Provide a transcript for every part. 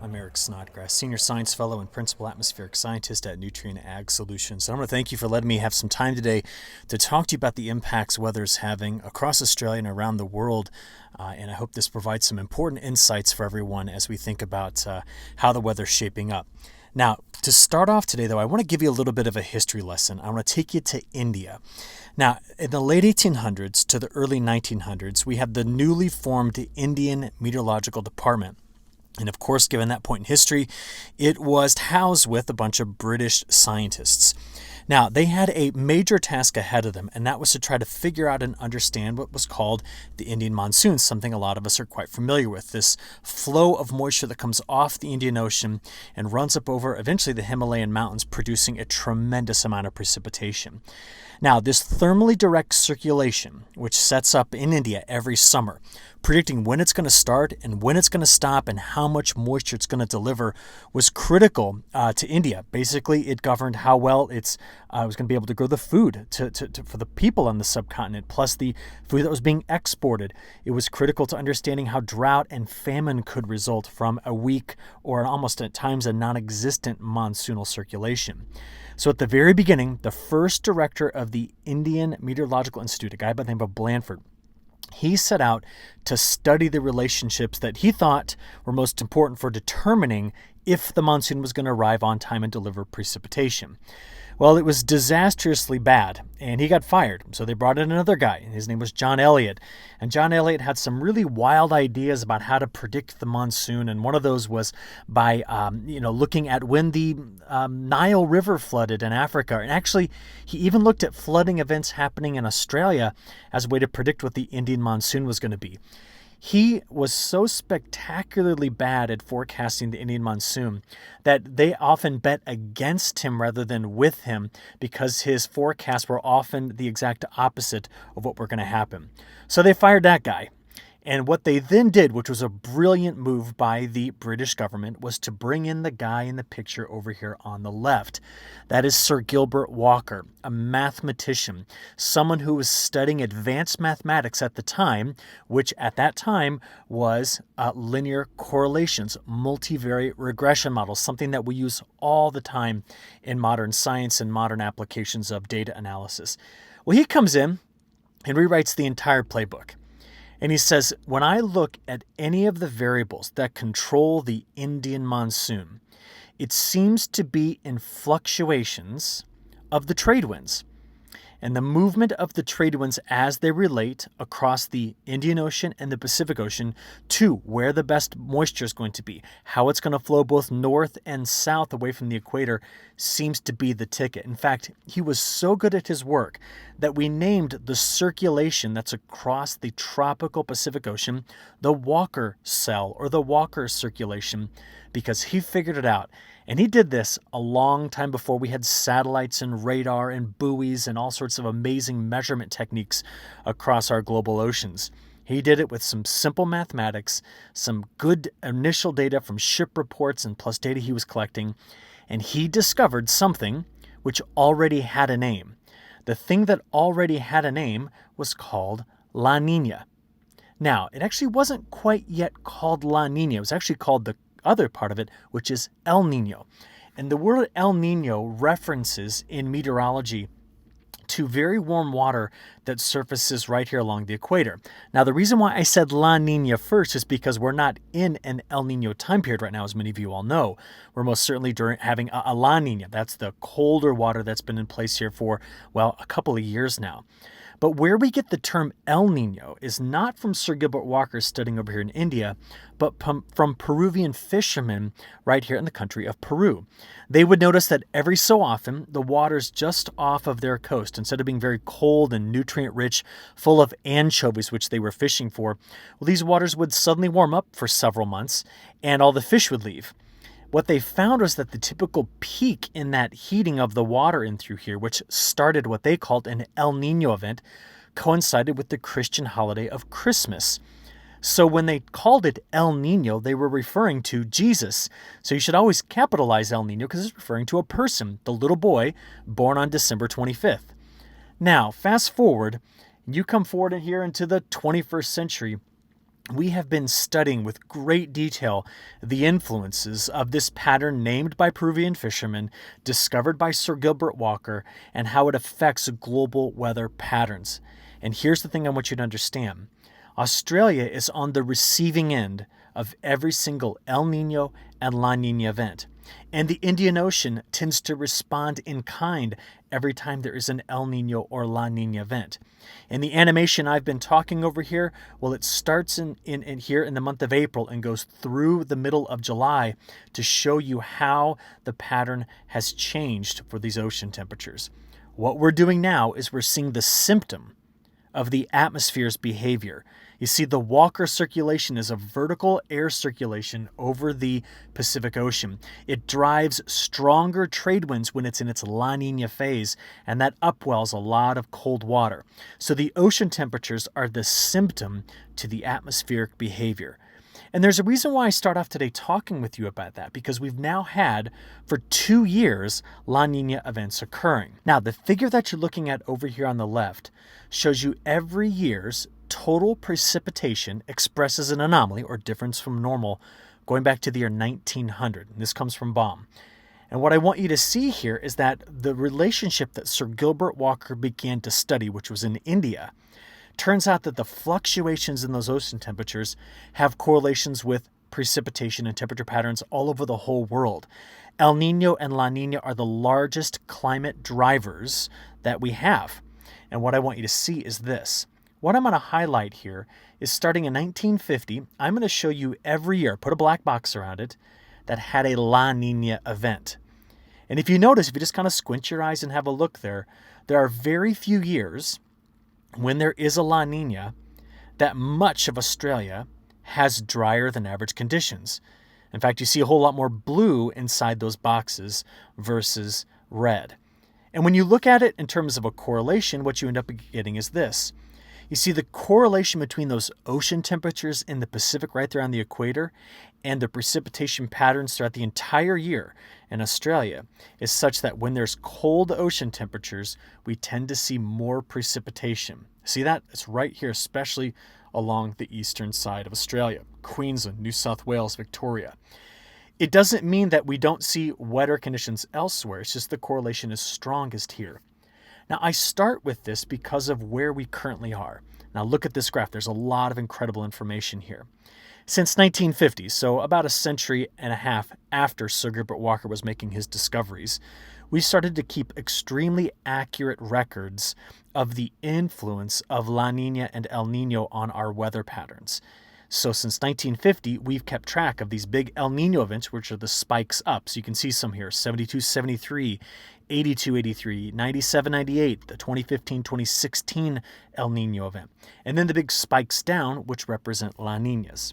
I'm Eric Snodgrass, Senior Science Fellow and Principal Atmospheric Scientist at Nutrien Ag Solutions. And I want to thank you for letting me have some time today to talk to you about the impacts weather is having across Australia and around the world. And I hope this provides some important insights for everyone as we think about how the weather's shaping up. Now, to start off today, though, I want to give you a little bit of a history lesson. I want to take you to India. Now, in the late 1800s to the early 1900s, we had the newly formed Indian Meteorological Department. And of course, given that point in history, it was housed with a bunch of British scientists. Now, they had a major task ahead of them, and that was to try to figure out and understand what was called the Indian monsoon, something a lot of us are quite familiar with. This flow of moisture that comes off the Indian Ocean and runs up over eventually the Himalayan mountains, producing a tremendous amount of precipitation. Now, this thermally direct circulation, which sets up in India every summer, predicting when it's going to start and when it's going to stop and how much moisture it's going to deliver, was critical to India. Basically, it governed how well it was going to be able to grow the food for the people on the subcontinent, plus the food that was being exported. It was critical to understanding how drought and famine could result from a weak or almost at times a non-existent monsoonal circulation. So at the very beginning, the first director of the Indian Meteorological Institute, a guy by the name of Blandford, he set out to study the relationships that he thought were most important for determining if the monsoon was going to arrive on time and deliver precipitation. Well, it was disastrously bad, and he got fired. So they brought in another guy, and his name was John Elliott. And John Elliott had some really wild ideas about how to predict the monsoon, and one of those was by looking at when the Nile River flooded in Africa. And actually, he even looked at flooding events happening in Australia as a way to predict what the Indian monsoon was going to be. He was so spectacularly bad at forecasting the Indian monsoon that they often bet against him rather than with him, because his forecasts were often the exact opposite of what were going to happen. So they fired that guy. And what they then did, which was a brilliant move by the British government, was to bring in the guy in the picture over here on the left. That is Sir Gilbert Walker, a mathematician, someone who was studying advanced mathematics at the time, which at that time was linear correlations, multivariate regression models, something that we use all the time in modern science and modern applications of data analysis. Well, he comes in and rewrites the entire playbook. And he says, when I look at any of the variables that control the Indian monsoon, it seems to be in fluctuations of the trade winds. And the movement of the trade winds as they relate across the Indian Ocean and the Pacific Ocean to where the best moisture is going to be, how it's going to flow both north and south away from the equator, seems to be the ticket. In fact, he was so good at his work that we named the circulation that's across the tropical Pacific Ocean the Walker cell, or the Walker circulation, because he figured it out. And he did this a long time before we had satellites and radar and buoys and all sorts of amazing measurement techniques across our global oceans. He did it with some simple mathematics, some good initial data from ship reports and plus data he was collecting, and he discovered something which already had a name. The thing that already had a name was called La Nina. Now, it actually wasn't quite yet called La Nina. It was actually called the other part of it, which is El Nino. And the word El Nino references in meteorology to very warm water that surfaces right here along the equator. Now, the reason why I said La Nina first is because we're not in an El Nino time period right now, as many of you all know. We're most certainly having a La Nina. That's the colder water that's been in place here for, well, a couple of years now. But where we get the term El Nino is not from Sir Gilbert Walker studying over here in India, but from Peruvian fishermen right here in the country of Peru. They would notice that every so often, the waters just off of their coast, instead of being very cold and nutrient-rich, full of anchovies, which they were fishing for, well, these waters would suddenly warm up for several months, and all the fish would leave. What they found was that the typical peak in that heating of the water in through here, which started what they called an El Nino event, coincided with the Christian holiday of Christmas. So when they called it El Nino, they were referring to Jesus. So you should always capitalize El Nino because it's referring to a person, the little boy born on December 25th. Now, fast forward, you come forward in here into the 21st century, we have been studying with great detail the influences of this pattern named by Peruvian fishermen, discovered by Sir Gilbert Walker, and how it affects global weather patterns. And here's the thing I want you to understand. Australia is on the receiving end of every single El Nino and La Nina event. And the Indian Ocean tends to respond in kind every time there is an El Nino or La Nina event. And the animation I've been talking over here, well, it starts in here in the month of April and goes through the middle of July to show you how the pattern has changed for these ocean temperatures. What we're doing now is we're seeing the symptom of the atmosphere's behavior. You see, the Walker circulation is a vertical air circulation over the Pacific Ocean. It drives stronger trade winds when it's in its La Nina phase, and that upwells a lot of cold water. So the ocean temperatures are the symptom to the atmospheric behavior. And there's a reason why I start off today talking with you about that, because we've now had for 2 years La Nina events occurring. Now, the figure that you're looking at over here on the left shows you every year's total precipitation expressed as an anomaly or difference from normal going back to the year 1900. And this comes from Baum. And what I want you to see here is that the relationship that Sir Gilbert Walker began to study, which was in India, turns out that the fluctuations in those ocean temperatures have correlations with precipitation and temperature patterns all over the whole world. El Nino and La Nina are the largest climate drivers that we have. And what I want you to see is this. What I'm going to highlight here is starting in 1950, I'm going to show you every year, put a black box around it, that had a La Nina event. And if you notice, if you just kind of squint your eyes and have a look there are very few years when there is a La Nina that much of Australia has drier than average conditions. In fact, you see a whole lot more blue inside those boxes versus red. And when you look at it in terms of a correlation, what you end up getting is this. You see the correlation between those ocean temperatures in the Pacific right there on the equator and the precipitation patterns throughout the entire year in Australia is such that when there's cold ocean temperatures, we tend to see more precipitation. See that? It's right here, especially along the eastern side of Australia, Queensland, New South Wales, Victoria. It doesn't mean that we don't see wetter conditions elsewhere. It's just the correlation is strongest here. Now, I start with this because of where we currently are. Now, look at this graph. There's a lot of incredible information here. Since 1950, so about a century and a half after Sir Gilbert Walker was making his discoveries, we started to keep extremely accurate records of the influence of La Nina and El Nino on our weather patterns. So since 1950, we've kept track of these big El Nino events, which are the spikes up. So you can see some here, 72-73, 82-83, 97-98, the 2015-2016 El Nino event. And then the big spikes down, which represent La Ninas.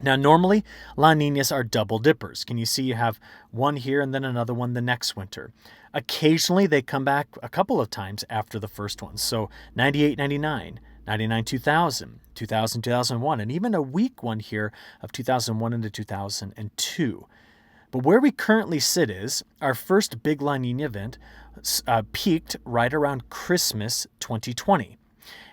Now, normally, La Ninas are double dippers. Can you see you have one here and then another one the next winter? Occasionally, they come back a couple of times after the first one. So 98-99. 99-2000, 2000-2001, and even a weak one here of 2001 into 2002. But where we currently sit is our first big La Nina event peaked right around Christmas 2020.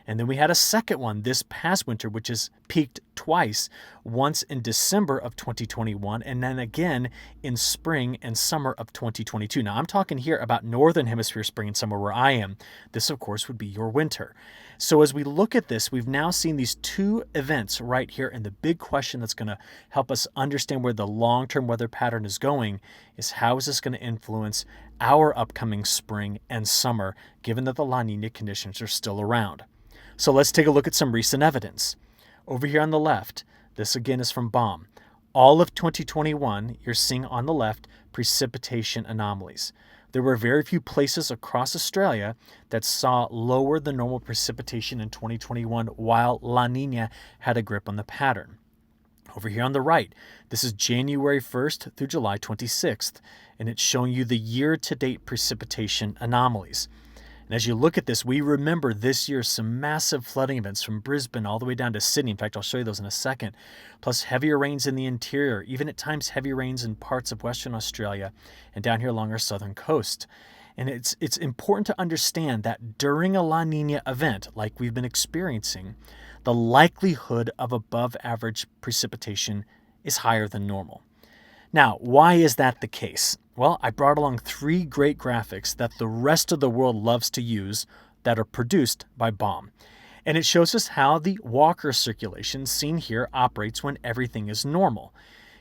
And then we had a second one this past winter, which has peaked twice, once in December of 2021, and then again in spring and summer of 2022. Now, I'm talking here about Northern Hemisphere spring and summer where I am. This, of course, would be your winter. So as we look at this, we've now seen these two events right here, and the big question that's going to help us understand where the long-term weather pattern is going is how is this going to influence our upcoming spring and summer, given that the La Nina conditions are still around. So let's take a look at some recent evidence. Over here on the left, this again is from Baum. All of 2021, you're seeing on the left precipitation anomalies. There were very few places across Australia that saw lower than normal precipitation in 2021 while La Nina had a grip on the pattern. Over here on the right, this is January 1st through July 26th, and it's showing you the year-to-date precipitation anomalies. And as you look at this, we remember this year some massive flooding events from Brisbane all the way down to Sydney. In fact, I'll show you those in a second. Plus heavier rains in the interior, even at times heavy rains in parts of Western Australia and down here along our southern coast. And it's important to understand that during a La Nina event, like we've been experiencing, the likelihood of above average precipitation is higher than normal. Now, why is that the case? Well, I brought along 3 great graphics that the rest of the world loves to use that are produced by BOM. And it shows us how the Walker circulation seen here operates when everything is normal.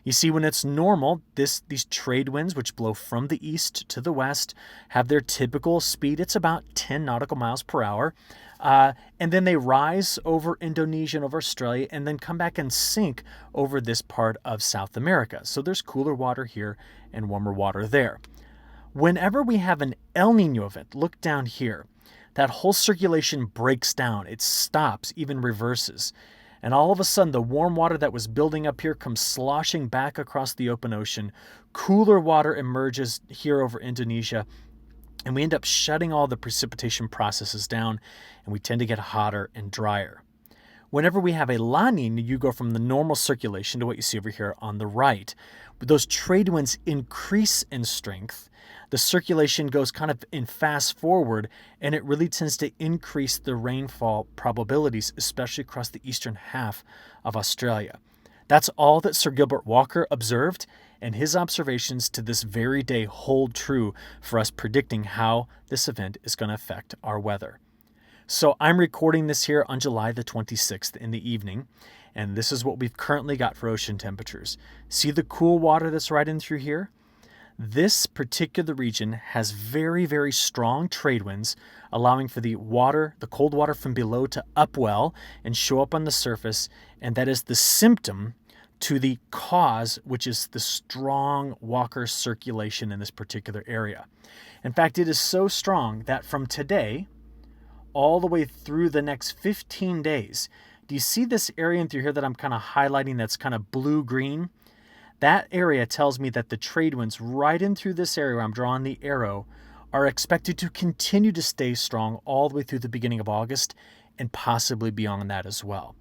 You see, when it's normal, these trade winds, which blow from the east to the west, have their typical speed. It's about 10 nautical miles per hour. And then they rise over Indonesia and over Australia and then come back and sink over this part of South America. So there's cooler water here and warmer water there. Whenever we have an El Nino event, look down here, that whole circulation breaks down. It stops, even reverses. And all of a sudden, the warm water that was building up here comes sloshing back across the open ocean. Cooler water emerges here over Indonesia, and we end up shutting all the precipitation processes down, and we tend to get hotter and drier. Whenever we have a La Nina, you go from the normal circulation to what you see over here on the right. Those trade winds increase in strength. The circulation goes kind of in fast forward, and it really tends to increase the rainfall probabilities, especially across the eastern half of Australia. That's all that Sir Gilbert Walker observed, and his observations to this very day hold true for us predicting how this event is going to affect our weather. So I'm recording this here on July the 26th in the evening, and this is what we've currently got for ocean temperatures. See the cool water that's right in through here? This particular region has very, very strong trade winds, allowing for the cold water from below to upwell and show up on the surface, and that is the symptom to the cause, which is the strong Walker circulation in this particular area. In fact, it is so strong that from today all the way through the next 15 days, do you see this area in through here that I'm kind of highlighting that's kind of blue-green? That area tells me that the trade winds right in through this area where I'm drawing the arrow are expected to continue to stay strong all the way through the beginning of August and possibly beyond that as well.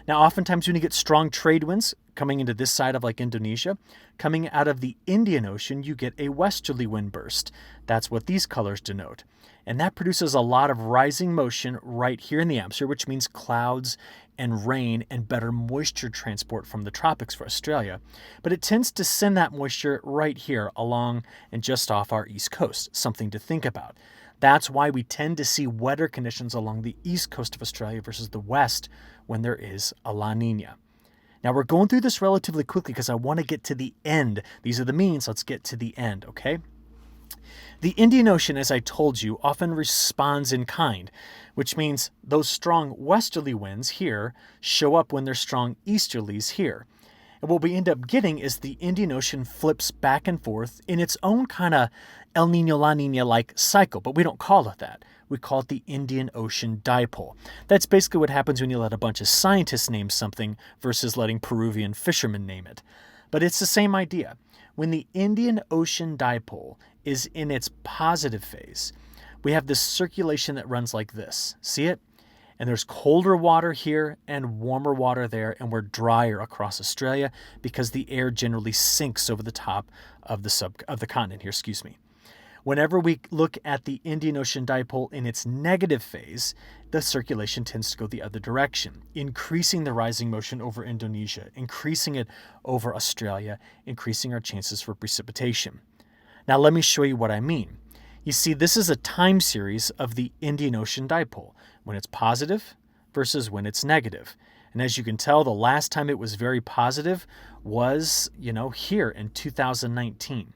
Now, oftentimes when you get strong trade winds coming into this side of like Indonesia, coming out of the Indian Ocean, you get a westerly wind burst. That's what these colors denote. And that produces a lot of rising motion right here in the atmosphere, which means clouds and rain and better moisture transport from the tropics for Australia. But it tends to send that moisture right here along and just off our east coast, something to think about. That's why we tend to see wetter conditions along the east coast of Australia versus the west when there is a La Nina. Now we're going through this relatively quickly because I want to get to the end. These are the means. Let's get to the end, okay? The Indian Ocean, as I told you, often responds in kind, which means those strong westerly winds here show up when there's strong easterlies here. And what we end up getting is the Indian Ocean flips back and forth in its own kind of El Nino, La Nina-like cycle, but we don't call it that. We call it the Indian Ocean Dipole. That's basically what happens when you let a bunch of scientists name something versus letting Peruvian fishermen name it. But it's the same idea. When the Indian Ocean Dipole is in its positive phase, we have this circulation that runs like this. See it? And there's colder water here and warmer water there, and we're drier across Australia because the air generally sinks over the top of the continent here, Whenever we look at the Indian Ocean Dipole in its negative phase, the circulation tends to go the other direction, increasing the rising motion over Indonesia, increasing it over Australia, increasing our chances for precipitation. Now let me show you what I mean. You see, this is a time series of the Indian Ocean Dipole, when it's positive versus when it's negative. And as you can tell, the last time it was very positive was, here in 2019.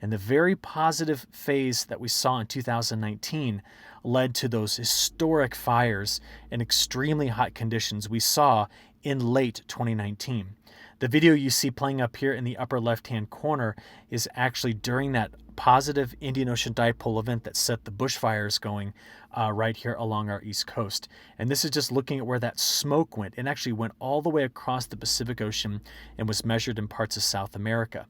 And the very positive phase that we saw in 2019 led to those historic fires and extremely hot conditions we saw in late 2019. The video you see playing up here in the upper left-hand corner is actually during that positive Indian Ocean Dipole event that set the bushfires going right here along our east coast. And this is just looking at where that smoke went. It actually went all the way across the Pacific Ocean and was measured in parts of South America.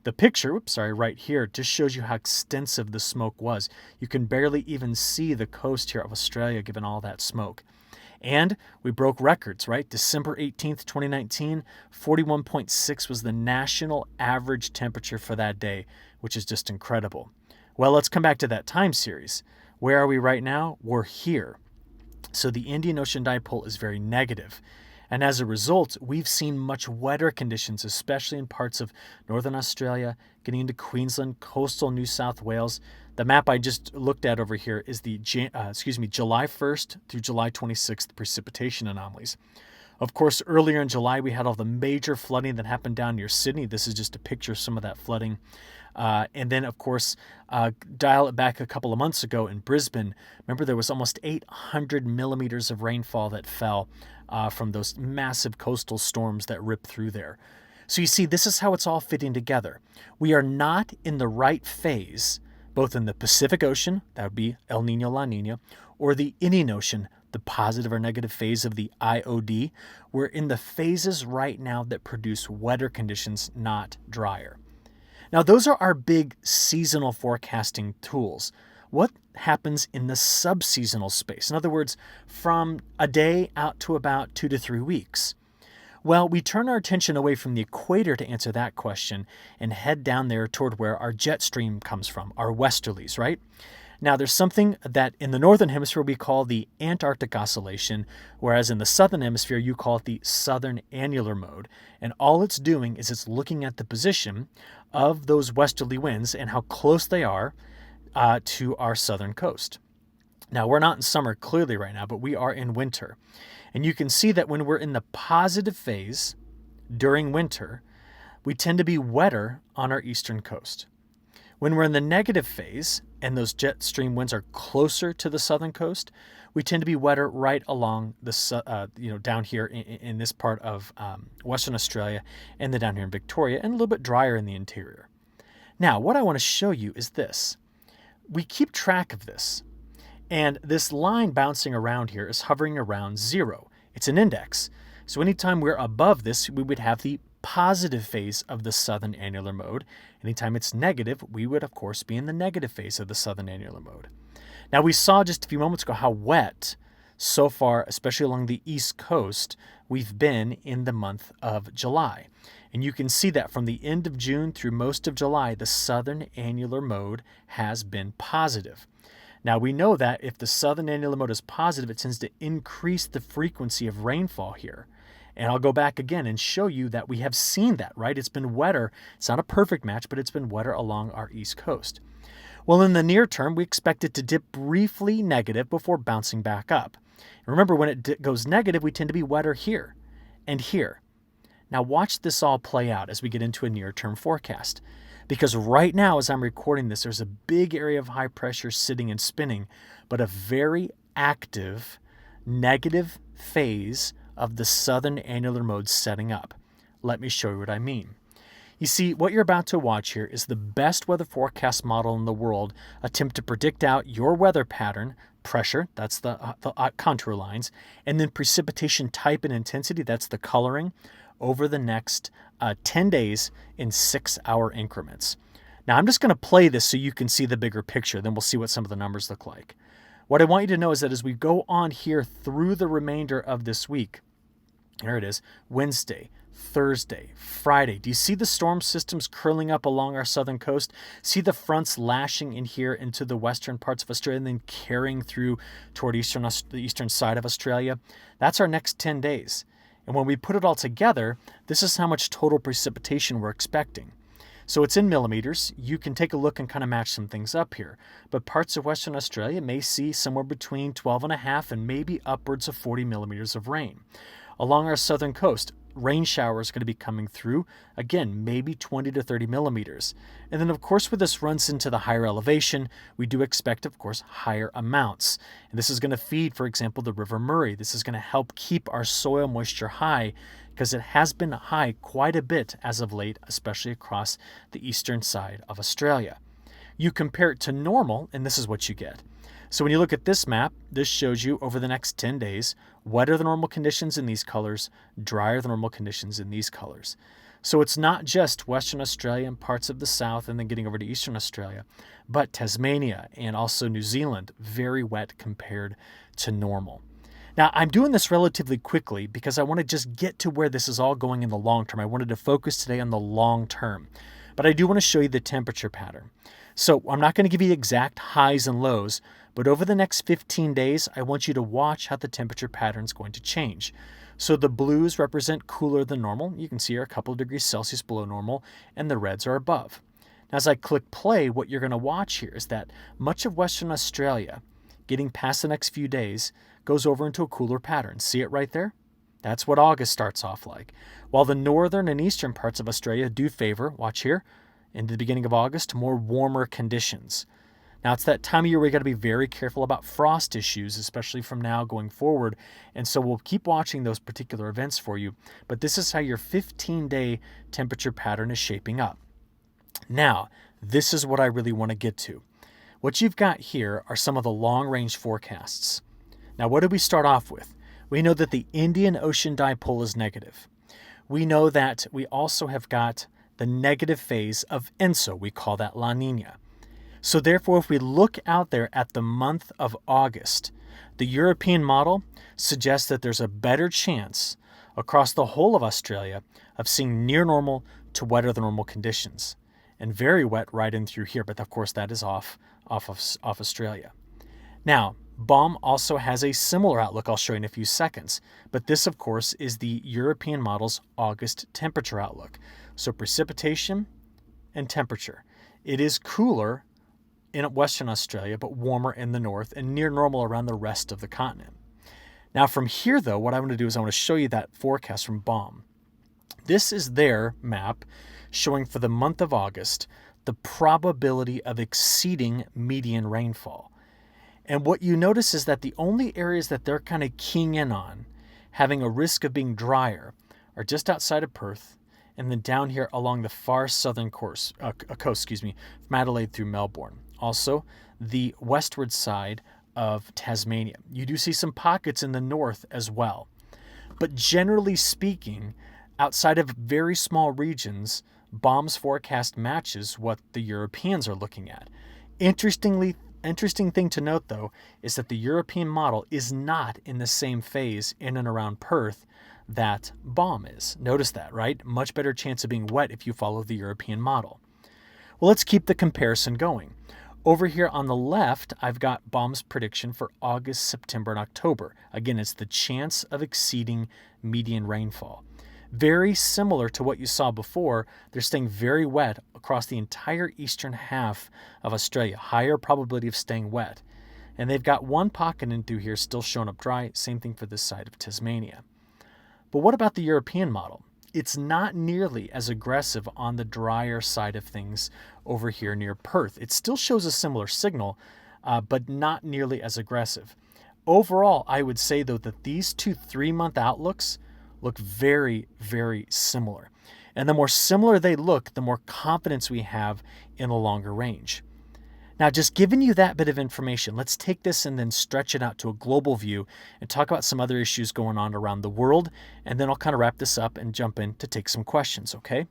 The picture, right here, just shows you how extensive the smoke was. You can barely even see the coast here of Australia given all that smoke. And we broke records, right? December 18th, 2019, 41.6 was the national average temperature for that day, which is just incredible. Well, let's come back to that time series. Where are we right now? We're here. So the Indian Ocean dipole is very negative. And as a result, we've seen much wetter conditions, especially in parts of northern Australia, getting into Queensland, coastal New South Wales. The map I just looked at over here is the July 1st through July 26th precipitation anomalies. Of course, earlier in July, we had all the major flooding that happened down near Sydney. This is just a picture of some of that flooding. And then, of course, dial it back a couple of months ago in Brisbane. Remember, there was almost 800 millimeters of rainfall that fell from those massive coastal storms that ripped through there. So you see, this is how it's all fitting together. We are not in the right phase, both in the Pacific Ocean, that would be El Nino, La Nina, or the Indian Ocean, the positive or negative phase of the IOD. We're in the phases right now that produce wetter conditions, not drier. Now, those are our big seasonal forecasting tools. What happens in the subseasonal space? In other words, from a day out to about 2 to 3 weeks. Well, we turn our attention away from the equator to answer that question and head down there toward where our jet stream comes from, our westerlies, right? Now, there's something that in the northern hemisphere we call the Antarctic Oscillation, whereas in the southern hemisphere you call it the southern annular mode. And all it's doing is it's looking at the position of those westerly winds and how close they are to our southern coast. Now, we're not in summer clearly right now, but we are in winter. And you can see that when we're in the positive phase during winter, we tend to be wetter on our eastern coast. When we're in the negative phase and those jet stream winds are closer to the southern coast, we tend to be wetter right along the down here in this part of Western Australia and then down here in Victoria, and a little bit drier in the interior. Now, what I want to show you is this. We keep track of this, and this line bouncing around here is hovering around 0. It's an index. So anytime we're above this, we would have the positive phase of the southern annular mode. Anytime it's negative, we would, of course, be in the negative phase of the southern annular mode. Now, we saw just a few moments ago how wet so far, especially along the east coast, we've been in the month of July. And you can see that from the end of June through most of July, the southern annular mode has been positive. Now, we know that if the southern annular mode is positive, it tends to increase the frequency of rainfall here. And I'll go back again and show you that we have seen that, right? It's been wetter. It's not a perfect match, but it's been wetter along our east coast. Well, in the near term, we expect it to dip briefly negative before bouncing back up. Remember, when it goes negative, we tend to be wetter here and here. Now, watch this all play out as we get into a near-term forecast. Because right now, as I'm recording this, there's a big area of high pressure sitting and spinning, but a very active negative phase of the southern annular mode setting up. Let me show you what I mean. You see, what you're about to watch here is the best weather forecast model in the world attempt to predict out your weather pattern, pressure, that's the contour lines, and then precipitation type and intensity, that's the coloring, over the next 10 days in 6-hour increments. Now, I'm just going to play this so you can see the bigger picture, then we'll see what some of the numbers look like. What I want you to know is that as we go on here through the remainder of this week, here it is, Wednesday, Thursday, Friday. Do you see the storm systems curling up along our southern coast? See the fronts lashing in here into the western parts of Australia and then carrying through toward the eastern side of Australia? That's our next 10 days. And when we put it all together, this is how much total precipitation we're expecting. So it's in millimeters. You can take a look and kind of match some things up here. But parts of Western Australia may see somewhere between 12.5 and maybe upwards of 40 millimeters of rain. Along our southern coast, rain showers going to be coming through, again, maybe 20 to 30 millimeters. And then, of course, where this runs into the higher elevation, we do expect, of course, higher amounts. And this is going to feed, for example, the River Murray. This is going to help keep our soil moisture high because it has been high quite a bit as of late, especially across the eastern side of Australia. You compare it to normal, and this is what you get. So when you look at this map, this shows you over the next 10 days, wetter than normal conditions in these colors, drier than normal conditions in these colors. So it's not just Western Australia and parts of the south and then getting over to Eastern Australia, but Tasmania and also New Zealand, very wet compared to normal. Now, I'm doing this relatively quickly because I want to just get to where this is all going in the long term. I wanted to focus today on the long term, but I do want to show you the temperature pattern. So I'm not going to give you exact highs and lows, but over the next 15 days, I want you to watch how the temperature pattern is going to change. So the blues represent cooler than normal. You can see here a couple of degrees Celsius below normal, and the reds are above. Now, as I click play, what you're going to watch here is that much of Western Australia, getting past the next few days, goes over into a cooler pattern. See it right there? That's what August starts off like. While the northern and eastern parts of Australia do favor, watch here, in the beginning of August, more warmer conditions. Now, it's that time of year where you got to be very careful about frost issues, especially from now going forward. And so we'll keep watching those particular events for you. But this is how your 15-day temperature pattern is shaping up. Now, this is what I really want to get to. What you've got here are some of the long-range forecasts. Now, what did we start off with? We know that the Indian Ocean dipole is negative. We know that we also have got the negative phase of ENSO. We call that La Nina. So therefore, if we look out there at the month of August, the European model suggests that there's a better chance across the whole of Australia of seeing near normal to wetter than normal conditions, and very wet right in through here. But of course, that is off Australia. Now, BOM also has a similar outlook I'll show you in a few seconds, but this, of course, is the European model's August temperature outlook. So precipitation and temperature. It is cooler in Western Australia, but warmer in the north and near normal around the rest of the continent. Now from here, though, what I want to do is I want to show you that forecast from BOM. This is their map showing for the month of August the probability of exceeding median rainfall. And what you notice is that the only areas that they're kind of keying in on, having a risk of being drier, are just outside of Perth, and then down here along the far southern coast, from Adelaide through Melbourne. Also, the westward side of Tasmania. You do see some pockets in the north as well. But generally speaking, outside of very small regions, BOM's forecast matches what the Europeans are looking at. Interesting thing to note, though, is that the European model is not in the same phase in and around Perth that BOM is. Notice that, right? Much better chance of being wet if you follow the European model. Well, let's keep the comparison going. Over here on the left, I've got BOM's prediction for August, September, and October. Again, it's the chance of exceeding median rainfall. Very similar to what you saw before, they're staying very wet across the entire eastern half of Australia. Higher probability of staying wet. And they've got one pocket in through here still showing up dry. Same thing for this side of Tasmania. But what about the European model? It's not nearly as aggressive on the drier side of things over here near Perth. It still shows a similar signal, but not nearly as aggressive. Overall, I would say, though, that these two 3-month outlooks look very, very similar. And the more similar they look, the more confidence we have in the longer range. Now, just giving you that bit of information, let's take this and then stretch it out to a global view and talk about some other issues going on around the world. And then I'll kind of wrap this up and jump in to take some questions, okay?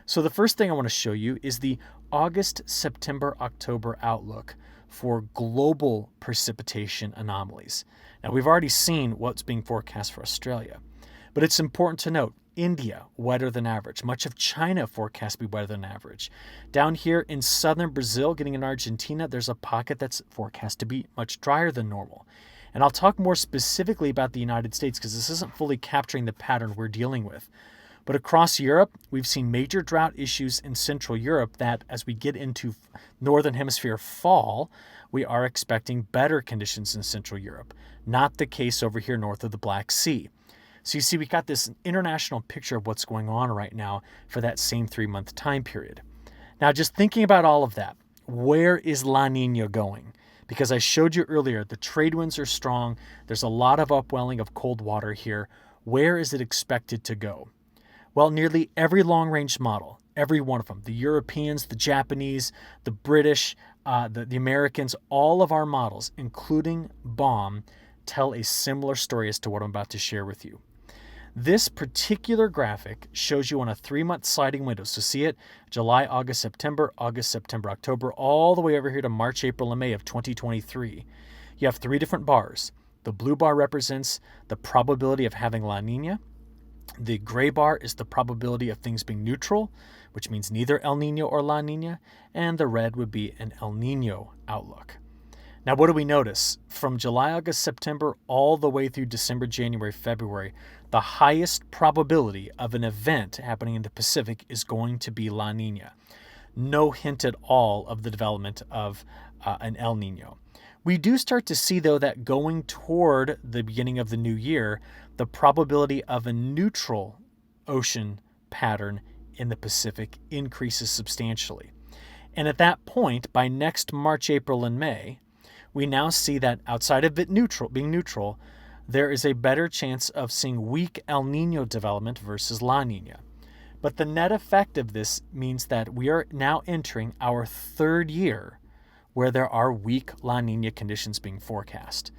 So the first thing I want to show you is the August, September, October outlook for global precipitation anomalies. Now, we've already seen what's being forecast for Australia, but it's important to note India, wetter than average. Much of China forecast to be wetter than average. Down here in southern Brazil, getting in Argentina, there's a pocket that's forecast to be much drier than normal. And I'll talk more specifically about the United States because this isn't fully capturing the pattern we're dealing with. But across Europe, we've seen major drought issues in Central Europe that as we get into Northern Hemisphere fall, we are expecting better conditions in Central Europe. Not the case over here north of the Black Sea. So you see, we got this international picture of what's going on right now for that same 3-month time period. Now, just thinking about all of that, where is La Nina going? Because I showed you earlier, the trade winds are strong. There's a lot of upwelling of cold water here. Where is it expected to go? Well, nearly every long-range model, every one of them, the Europeans, the Japanese, the British, the Americans, all of our models, including BOM, tell a similar story as to what I'm about to share with you. This particular graphic shows you on a 3-month sliding window. So see it, July, August, September, October, all the way over here to March, April, and May of 2023. You have 3 different bars. The blue bar represents the probability of having La Nina. The gray bar is the probability of things being neutral, which means neither El Nino or La Nina, and the red would be an El Nino outlook. Now, what do we notice? From July, August, September, all the way through December, January, February, the highest probability of an event happening in the Pacific is going to be La Nina. No hint at all of the development of an El Nino. We do start to see, though, that going toward the beginning of the new year, the probability of a neutral ocean pattern in the Pacific increases substantially. And at that point, by next March, April, and May, we now see that outside of it being neutral, there is a better chance of seeing weak El Nino development versus La Nina. But the net effect of this means that we are now entering our third year where there are weak La Nina conditions being forecast.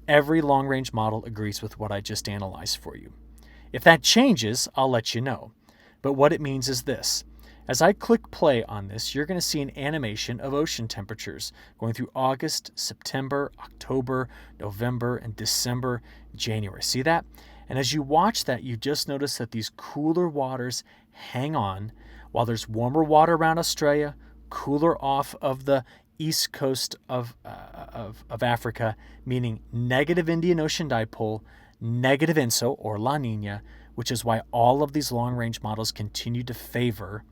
Every long-range model agrees with what I just analyzed for you. If that changes, I'll let you know. But what it means is this. As I click play on this, you're going to see an animation of ocean temperatures going through August, September, October, November, and December, January. See that? And as you watch that, you just notice that these cooler waters hang on while there's warmer water around Australia, cooler off of the east coast of Africa, meaning negative Indian Ocean dipole, negative INSO or La Nina, which is why all of these long-range models continue to favor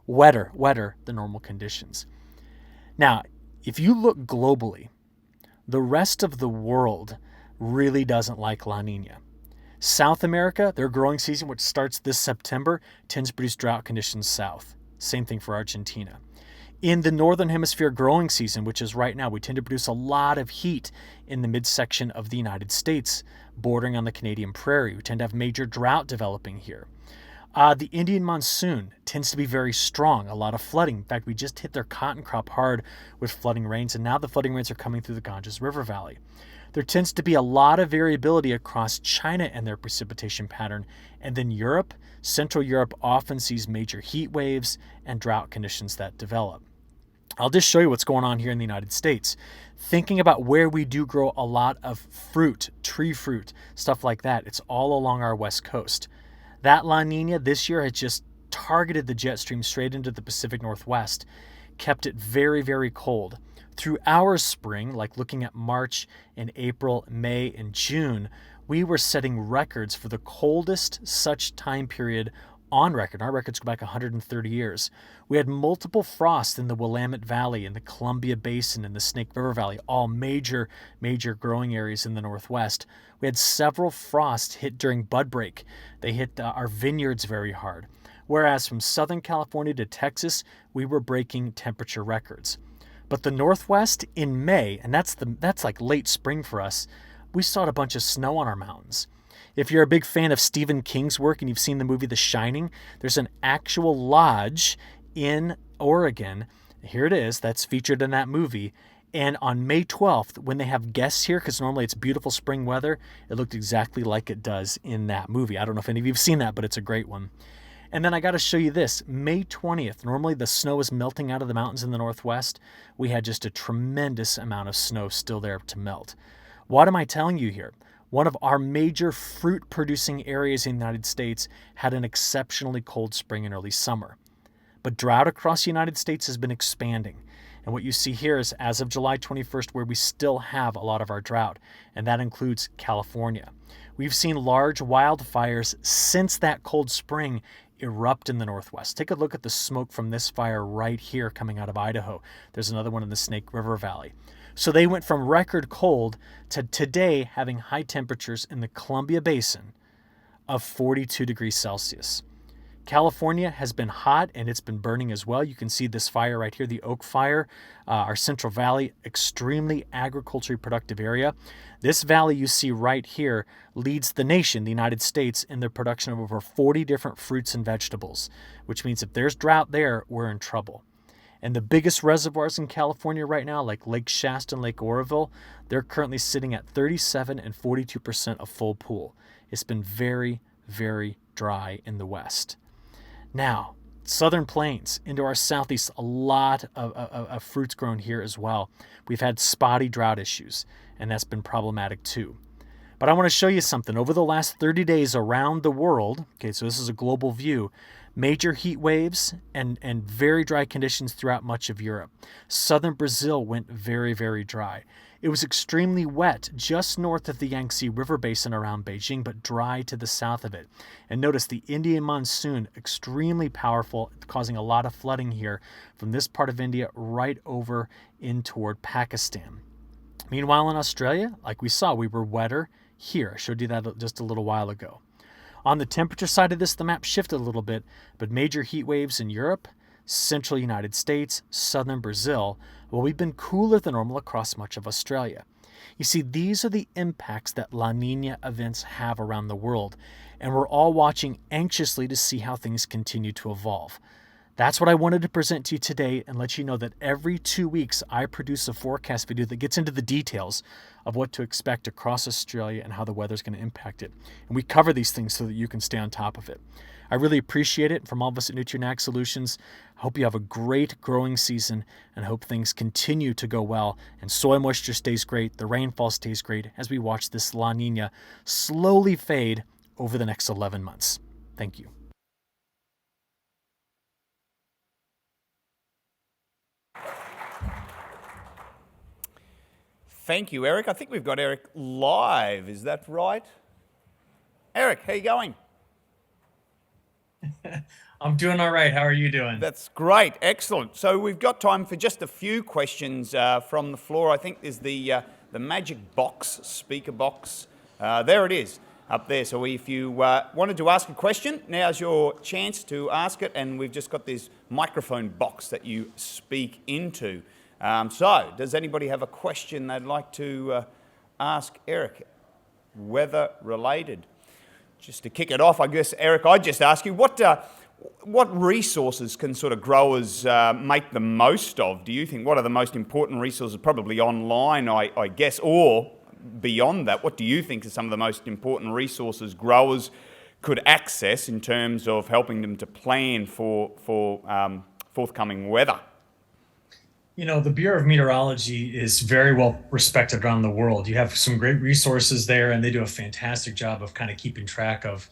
wetter than normal conditions. Now, if you look globally, the rest of the world really doesn't like La Nina. South America, their growing season, which starts this September, tends to produce drought conditions south. Same thing for Argentina. In the Northern Hemisphere growing season, which is right now, we tend to produce a lot of heat in the midsection of the United States, bordering on the Canadian prairie. We tend to have major drought developing here. The Indian monsoon tends to be very strong, a lot of flooding. In fact, we just hit their cotton crop hard with flooding rains, and now the flooding rains are coming through the Ganges River Valley. There tends to be a lot of variability across China and their precipitation pattern, and then Europe, Central Europe often sees major heat waves and drought conditions that develop. I'll just show you what's going on here in the United States. Thinking about where we do grow a lot of fruit, tree fruit, stuff like that, it's all along our west coast. That La Nina this year has just targeted the jet stream straight into the Pacific Northwest, kept it very, very cold. Through our spring, like looking at March and April, May, and June, we were setting records for the coldest such time period on record. Our records go back 130 years. We had multiple frosts in the Willamette Valley, in the Columbia Basin, in the Snake River Valley, all major growing areas in the Northwest. We had several frosts hit during bud break. They hit our vineyards very hard. Whereas from Southern California to Texas, we were breaking temperature records. But the Northwest in May, and that's like late spring for us, we saw a bunch of snow on our mountains. If you're a big fan of Stephen King's work and you've seen the movie The Shining, there's an actual lodge in Oregon. Here it is, that's featured in that movie. And on May 12th, when they have guests here, because normally it's beautiful spring weather, it looked exactly like it does in that movie. I don't know if any of you have seen that, but it's a great one. And then I got to show you this. May 20th, normally the snow is melting out of the mountains in the Northwest. We had just a tremendous amount of snow still there to melt. What am I telling you here? One of our major fruit-producing areas in the United States had an exceptionally cold spring and early summer. But drought across the United States has been expanding. And what you see here is as of July 21st, where we still have a lot of our drought, and that includes California. We've seen large wildfires since that cold spring erupt in the Northwest. Take a look at the smoke from this fire right here coming out of Idaho. There's another one in the Snake River Valley. So they went from record cold to today having high temperatures in the Columbia Basin of 42 degrees Celsius. California has been hot and it's been burning as well. You can see this fire right here, the Oak Fire, our Central Valley, extremely agriculturally productive area. This valley you see right here leads the nation, the United States, in the production of over 40 different fruits and vegetables, which means if there's drought there, we're in trouble. And the biggest reservoirs in California right now, like Lake Shasta and Lake Oroville, they're currently sitting at 37 and 42% of full pool. It's been very, very dry in the West. Now, Southern Plains into our southeast, a lot of fruits grown here as well. We've had spotty drought issues, and that's been problematic too. But I want to show you something. Over the last 30 days around the world, okay, so this is a global view, major heat waves and very dry conditions throughout much of Europe. Southern Brazil went very, very dry. It was extremely wet just north of the Yangtze River Basin around Beijing, but dry to the south of it. And notice the Indian monsoon, extremely powerful, causing a lot of flooding here from this part of India right over in toward Pakistan. Meanwhile, in Australia, like we saw, we were wetter here. I showed you that just a little while ago. On the temperature side of this, the map shifted a little bit, but major heat waves in Europe, central United States, southern Brazil, well, we've been cooler than normal across much of Australia. You see, these are the impacts that La Nina events have around the world, and we're all watching anxiously to see how things continue to evolve. That's what I wanted to present to you today and let you know that every 2 weeks I produce a forecast video that gets into the details of what to expect across Australia and how the weather's going to impact it. And we cover these things so that you can stay on top of it. I really appreciate it from all of us at Nutrien Ag Solutions. I hope you have a great growing season and hope things continue to go well and soil moisture stays great, the rainfall stays great as we watch this La Nina slowly fade over the next 11 months. Thank you. Thank you, Eric. I think we've got Eric live. Is that right? Eric, how are you going? I'm doing all right. How are you doing? That's great. Excellent. So we've got time for just a few questions from the floor. I think there's the magic box, speaker box. There it is, up there. So if you wanted to ask a question, now's your chance to ask it. And we've just got this microphone box that you speak into. So, does anybody have a question they'd like to ask Eric, weather related? Just to kick it off, I guess, Eric, I'd just ask you, what resources can sort of growers make the most of, do you think? What are the most important resources? Probably online, I guess, or beyond that, what do you think are some of the most important resources growers could access in terms of helping them to plan for forthcoming weather? You know, the Bureau of Meteorology is very well respected around the world. You have some great resources there, and they do a fantastic job of kind of keeping track of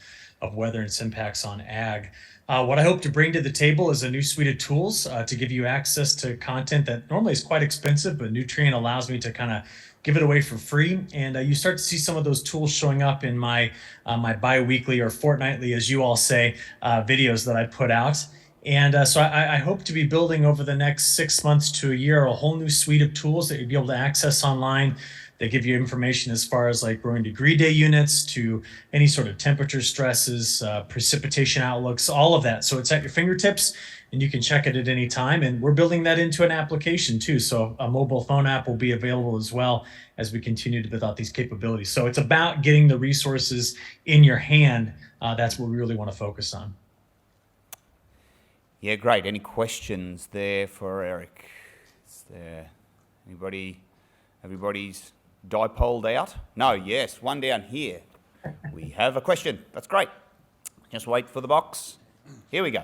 weather and its impacts on ag. What I hope to bring to the table is a new suite of tools to give you access to content that normally is quite expensive, but Nutrien allows me to kind of give it away for free. And you start to see some of those tools showing up in my bi-weekly or fortnightly, as you all say, videos that I put out. And so I hope to be building over the next 6 months to a year a whole new suite of tools that you'll be able to access online. They give you information as far as like growing degree day units to any sort of temperature stresses, precipitation outlooks, all of that. So it's at your fingertips and you can check it at any time. And we're building that into an application too. So a mobile phone app will be available as well as we continue to build out these capabilities. So it's about getting the resources in your hand. That's what we really want to focus on. Yeah, great. Any questions there for Eric? Is there anybody? Everybody's dipoled out? No, yes, one down here. We have a question. That's great. Just wait for the box. Here we go.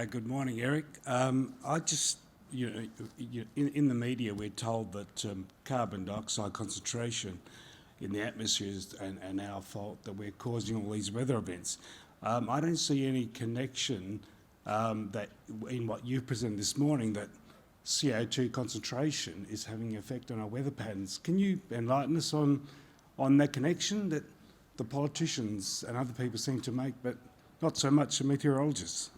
Good morning, Eric. I just, in the media, we're told that carbon dioxide concentration in the atmosphere is and our fault that we're causing all these weather events. I don't see any connection that in what you presented this morning that CO2 concentration is having an effect on our weather patterns. Can you enlighten us on that connection that the politicians and other people seem to make, but not so much the meteorologists?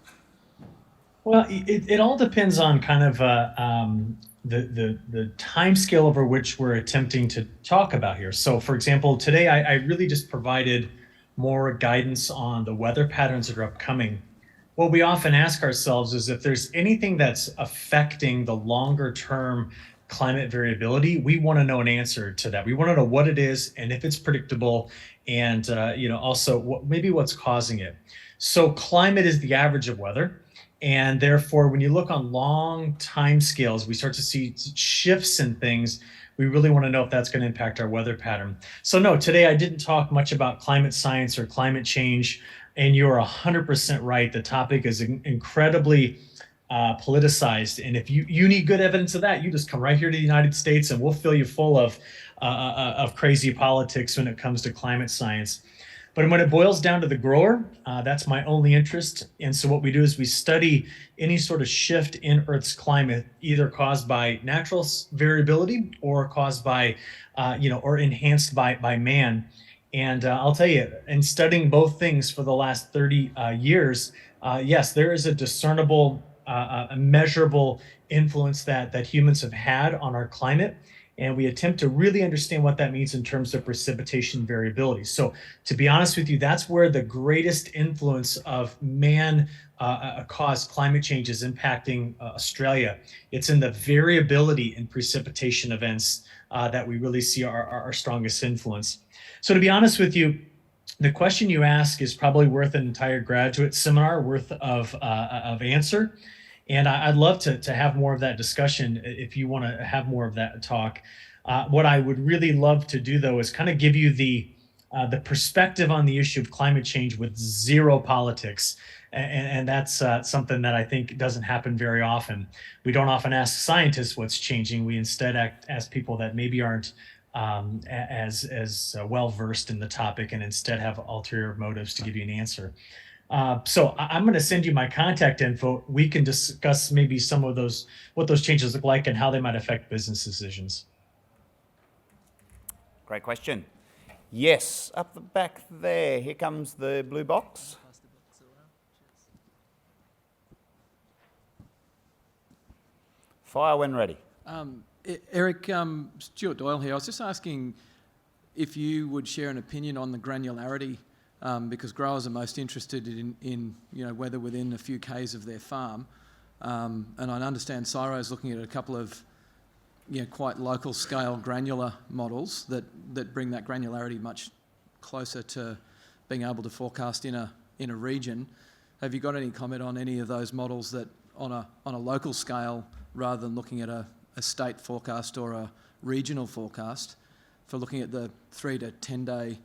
Well, it all depends on kind of the time scale over which we're attempting to talk about here. So, for example, today I really just provided more guidance on the weather patterns that are upcoming. What we often ask ourselves is if there's anything that's affecting the longer term climate variability, we want to know an answer to that. We want to know what it is and if it's predictable and also maybe what's causing it. So climate is the average of weather. And therefore, when you look on long time scales, we start to see shifts in things. We really want to know if that's going to impact our weather pattern. So no, today I didn't talk much about climate science or climate change. And you're 100% right. The topic is incredibly politicized. And if you need good evidence of that, you just come right here to the United States, and we'll fill you full of crazy politics when it comes to climate science. But when it boils down to the grower, that's my only interest. And so what we do is we study any sort of shift in Earth's climate, either caused by natural variability or caused by, or enhanced by man. And I'll tell you, in studying both things for the last 30 years, yes, there is a discernible, a measurable influence that humans have had on our climate. And we attempt to really understand what that means in terms of precipitation variability. So to be honest with you, that's where the greatest influence of man caused climate change is impacting Australia. It's in the variability in precipitation events that we really see our strongest influence. So to be honest with you, the question you ask is probably worth an entire graduate seminar worth of answer. And I'd love to have more of that discussion if you want to have more of that talk. What I would really love to do, though, is kind of give you the perspective on the issue of climate change with zero politics. And that's something that I think doesn't happen very often. We don't often ask scientists what's changing. We instead ask people that maybe aren't as well versed in the topic, and instead have ulterior motives to give you an answer. So I'm going to send you my contact info. We can discuss maybe some of those, what those changes look like and how they might affect business decisions. Great question. Yes, up the back there. Here comes the blue box. Fire when ready. Eric, Stuart Doyle here. I was just asking if you would share an opinion on the granularity, because growers are most interested in weather within a few k's of their farm, and I understand CSIRO is looking at a couple of quite local scale granular models that bring that granularity much closer to being able to forecast in a region. Have you got any comment on any of those models that on a local scale, rather than looking at a state forecast or a regional forecast, for looking at the 3 to 10 day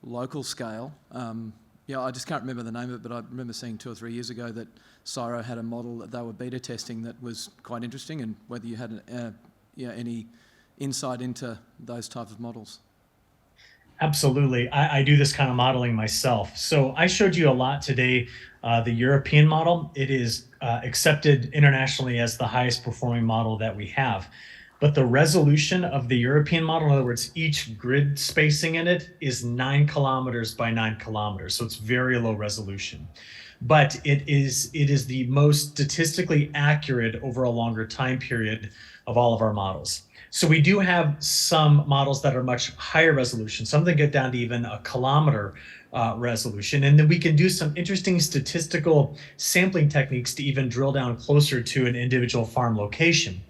local scale? I just can't remember the name of it, but I remember seeing 2 or 3 years ago that CSIRO had a model that they were beta testing that was quite interesting, and whether you had any insight into those type of models. Absolutely. I do this kind of modeling myself. So I showed you a lot today, the European model. It is accepted internationally as the highest performing model that we have. But the resolution of the European model, in other words, each grid spacing in it is 9 kilometers by 9 kilometers. So it's very low resolution. But it is the most statistically accurate over a longer time period of all of our models. So we do have some models that are much higher resolution, some that get down to even a kilometer resolution. And then we can do some interesting statistical sampling techniques to even drill down closer to an individual farm location.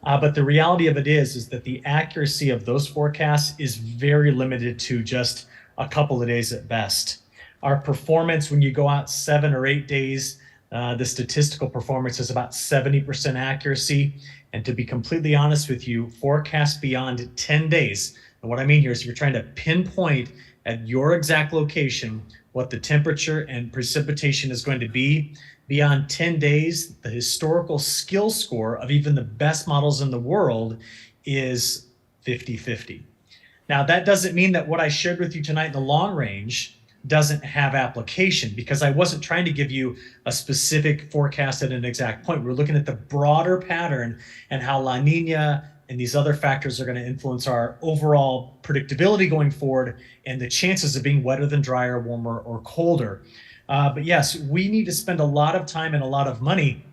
But the reality of it is that the accuracy of those forecasts is very limited to just a couple of days at best. Our performance, when you go out 7 or 8 days, the statistical performance is about 70% accuracy. And to be completely honest with you, forecasts beyond 10 days. And what I mean here is you're trying to pinpoint at your exact location what the temperature and precipitation is going to be. Beyond 10 days, the historical skill score of even the best models in the world is 50-50. Now, that doesn't mean that what I shared with you tonight in the long range doesn't have application, because I wasn't trying to give you a specific forecast at an exact point. We're looking at the broader pattern and how La Nina and these other factors are going to influence our overall predictability going forward and the chances of being wetter than drier, warmer, or colder. But yes, we need to spend a lot of time and a lot of money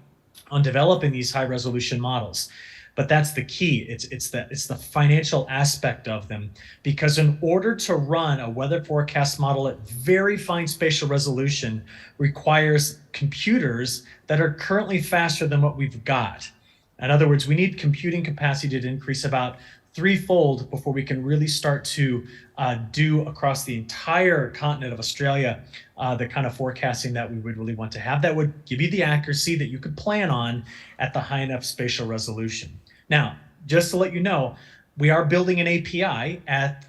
on developing these high resolution models. But that's the key. It's the financial aspect of them, because in order to run a weather forecast model at very fine spatial resolution requires computers that are currently faster than what we've got. In other words, we need computing capacity to increase about 3-fold before we can really start to do across the entire continent of Australia the kind of forecasting that we would really want to have that would give you the accuracy that you could plan on at the high enough spatial resolution. Now, just to let you know, we are building an API at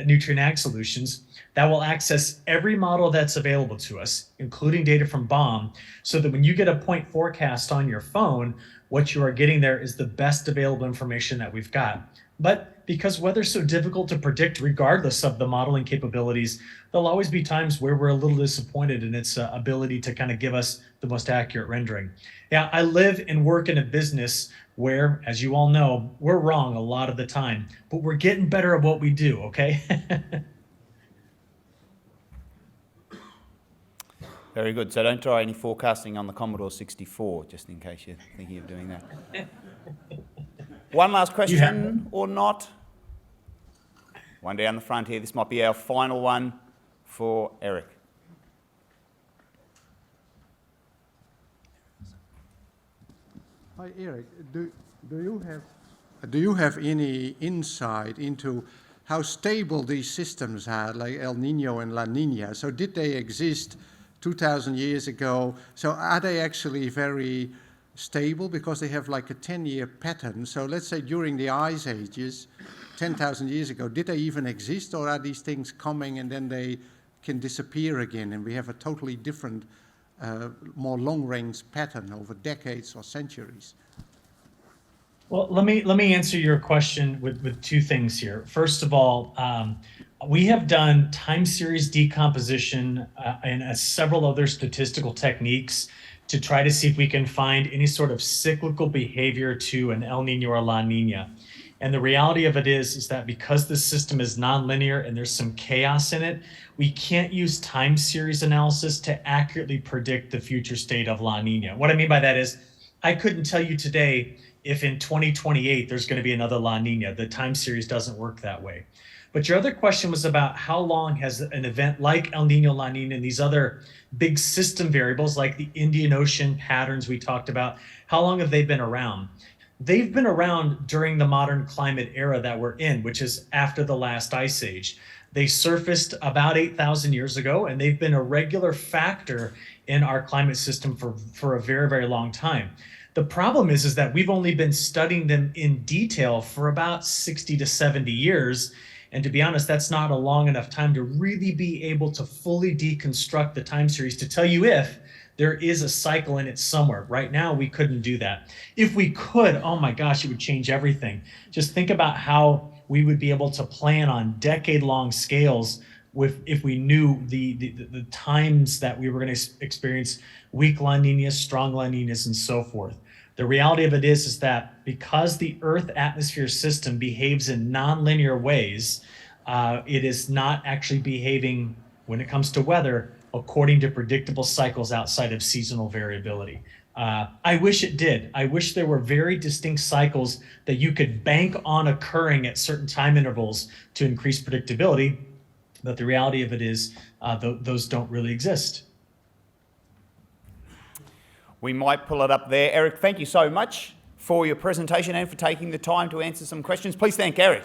Nutrien Ag Solutions that will access every model that's available to us, including data from BOM, so that when you get a point forecast on your phone, what you are getting there is the best available information that we've got. But because weather's so difficult to predict, regardless of the modeling capabilities, there'll always be times where we're a little disappointed in its ability to kind of give us the most accurate rendering. Yeah, I live and work in a business where, as you all know, we're wrong a lot of the time, but we're getting better at what we do, okay? Very good. So don't try any forecasting on the Commodore 64, just in case you're thinking of doing that. One last question or not? One down the front here. This might be our final one for Eric. Hi, Eric. Do you have any insight into how stable these systems are, like El Nino and La Nina? So did they exist 2,000 years ago? So are they actually very stable because they have like a 10-year pattern? So let's say during the ice ages, 10,000 years ago, did they even exist, or are these things coming and then they can disappear again and we have a totally different, more long-range pattern over decades or centuries? Well, let me answer your question with two things here. First of all, we have done time series decomposition and several other statistical techniques to try to see if we can find any sort of cyclical behavior to an El Nino or La Nina. And the reality of it is that because the system is nonlinear and there's some chaos in it, we can't use time series analysis to accurately predict the future state of La Nina. What I mean by that is, I couldn't tell you today if in 2028 there's going to be another La Nina. The time series doesn't work that way. But your other question was about how long has an event like El Nino, La Nina, and these other big system variables like the Indian Ocean patterns we talked about, how long have they been around? They've been around during the modern climate era that we're in, which is after the last ice age. They surfaced about 8,000 years ago, and they've been a regular factor in our climate system for a very, very long time. The problem is that we've only been studying them in detail for about 60 to 70 years. And to be honest, that's not a long enough time to really be able to fully deconstruct the time series to tell you if there is a cycle in it somewhere. Right now, we couldn't do that. If we could, oh my gosh, it would change everything. Just think about how we would be able to plan on decade-long scales if we knew the times that we were going to experience weak La Ninas, strong La Ninas, and so forth. The reality of it is that because the Earth atmosphere system behaves in nonlinear ways, it is not actually behaving when it comes to weather according to predictable cycles outside of seasonal variability. I wish it did. I wish there were very distinct cycles that you could bank on occurring at certain time intervals to increase predictability, but the reality of it is those don't really exist. We might pull it up there. Eric, thank you so much for your presentation and for taking the time to answer some questions. Please thank Eric.